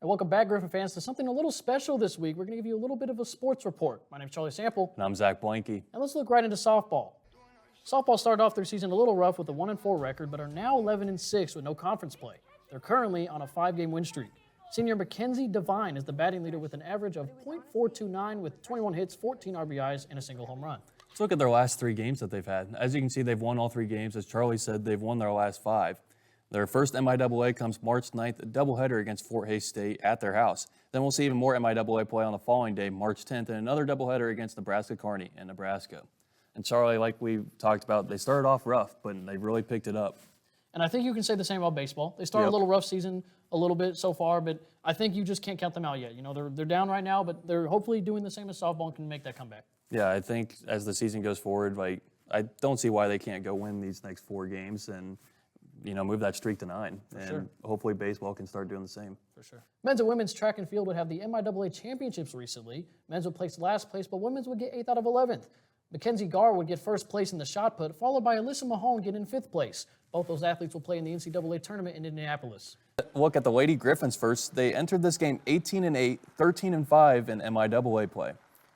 And welcome back, Griffin fans, to something a little special this week. We're going to give you a little bit of a sports report. My name is Charlie Sample. And I'm Zach Blanky. And let's look right into softball. Softball started off their season a little rough with a 1-4 record, but are now 11-6 with no conference play. They're currently on a 5-game win streak. Senior Mackenzie Devine is the batting leader with an average of .429 with 21 hits, 14 RBIs, and a single home run. Let's look at their last 3 games that they've had. As you can see, they've won all 3 games. As Charlie said, they've won their last 5. Their first MIAA comes March 9th, a doubleheader against Fort Hays State at their house. Then we'll see even more MIAA play on the following day, March 10th, and another doubleheader against Nebraska Kearney in Nebraska. And Charlie, like we talked about, they started off rough, but they really picked it up. And I think you can say the same about baseball. They started a little rough season a little bit so far, but I think you just can't count them out yet. You know, they're down right now, but they're hopefully doing the same as softball and can make that comeback. Yeah, I think as the season goes forward, I don't see why they can't go win these next 4 games and move that streak to 9. And hopefully baseball can start doing the same. For sure. Men's and women's track and field would have the MIAA championships recently. Men's would place last place, but women's would get 8th out of 11th. Mackenzie Garr would get first place in the shot put, followed by Alyssa Mahone getting 5th place. Both those athletes will play in the NCAA tournament in Indianapolis. Look at the Lady Griffins first. They entered this game 18-8, 13-5 in MIAA play.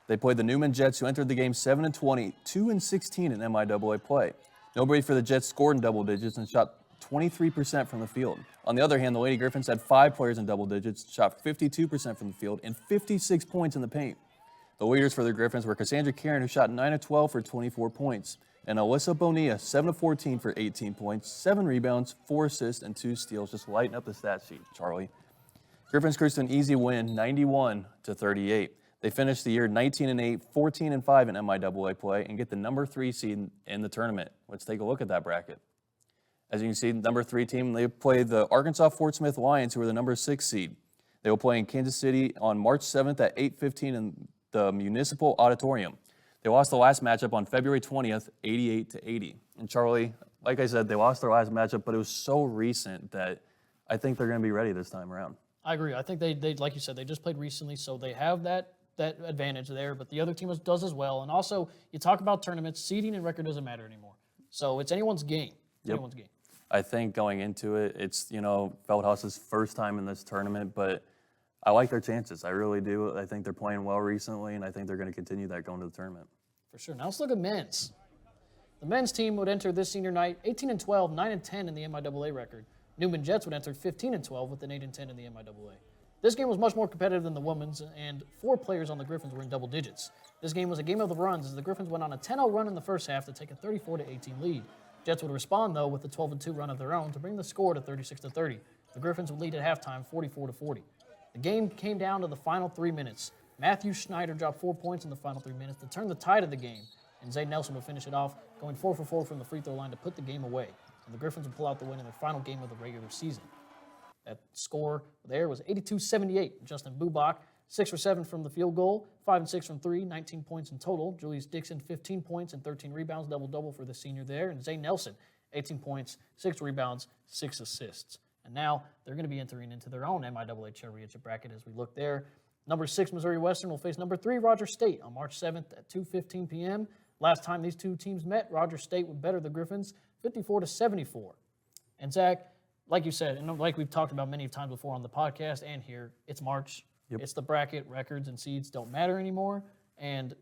They played the Newman Jets, who entered the game 7-20, 2-16 in MIAA play. Nobody for the Jets scored in double digits and shot 23% from the field. On the other hand, the Lady Griffins had 5 players in double digits, shot 52% from the field, and 56 points in the paint. The leaders for the Griffins were Cassandra Karen, who shot 9-12 for 24 points, and Alyssa Bonilla, 7-14 for 18 points, 7 rebounds, 4 assists, and 2 steals. Just lighten up the stat sheet, Charlie. Griffins cruised to an easy win, 91-38. They finished the year 19-8, 14-5 in MIAA play, and get the number 3 seed in the tournament. Let's take a look at that bracket. As you can see, the number 3 team, they played the Arkansas Fort Smith Lions, who were the number 6 seed. They will play in Kansas City on March 7th at 8:15 in the Municipal Auditorium. They lost the last matchup on February 20th, 88-80. And Charlie, like I said, they lost their last matchup, but it was so recent that I think they're going to be ready this time around. I agree. I think they like you said, they just played recently, so they have that advantage there, but the other team does as well. And also, you talk about tournaments, seeding and record doesn't matter anymore. So it's anyone's game. It's anyone's game. I think going into it, it's, Feldhaus's first time in this tournament, but I like their chances. I really do. I think they're playing well recently, and I think they're going to continue that going to the tournament. For sure. Now let's look at men's. The men's team would enter this senior night 18-12, 9-10 in the MIAA record. Newman Jets would enter 15-12 with an 8-10 in the MIAA. This game was much more competitive than the women's, and 4 players on the Griffins were in double digits. This game was a game of the runs as the Griffins went on a 10-0 run in the first half to take a 34-18 lead. Jets would respond, though, with a 12-2 run of their own to bring the score to 36-30. The Griffins would lead at halftime 44-40. The game came down to the final 3 minutes. Matthew Schneider dropped 4 points in the final 3 minutes to turn the tide of the game, and Zay Nelson would finish it off, going 4 for 4 from the free throw line to put the game away. And the Griffins would pull out the win in their final game of the regular season. That score there was 82-78. Justin Bubach, 6 for 7 from the field goal, 5 and 6 from 3, 19 points in total. Julius Dixon, 15 points and 13 rebounds, double-double for the senior there. And Zay Nelson, 18 points, 6 rebounds, 6 assists. And now they're going to be entering into their own MIAA championship bracket as we look there. Number 6, Missouri Western will face number 3, Rogers State on March 7th at 2:15 p.m. Last time these 2 teams met, Rogers State would better the Griffins 54-74. And Zach, like you said, and like we've talked about many times before on the podcast and here, it's March. Yep. It's the bracket. Records and seeds don't matter anymore. And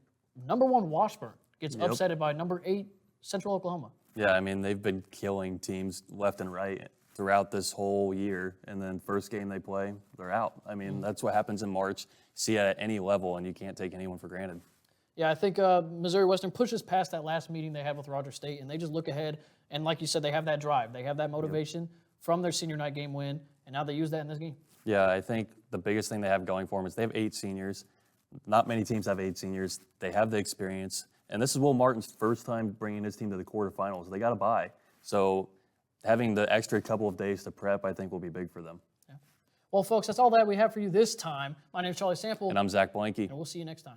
number 1 Washburn gets upsetted by number 8 Central Oklahoma. Yeah, I mean, they've been killing teams left and right throughout this whole year, and then first game they play, they're out. I mean, that's what happens in March. You see it at any level, and you can't take anyone for granted. Yeah, I think Missouri Western pushes past that last meeting they had with Rogers State, and they just look ahead, and like you said, they have that drive. They have that motivation from their senior night game win, and now they use that in this game. Yeah, I think the biggest thing they have going for them is they have 8 seniors. Not many teams have 8 seniors. They have the experience, and this is Will Martin's first time bringing his team to the quarterfinals. They got to bye. So having the extra couple of days to prep, I think, will be big for them. Yeah. Well, folks, that's all that we have for you this time. My name is Charlie Sample. And I'm Zach Blanky. And we'll see you next time.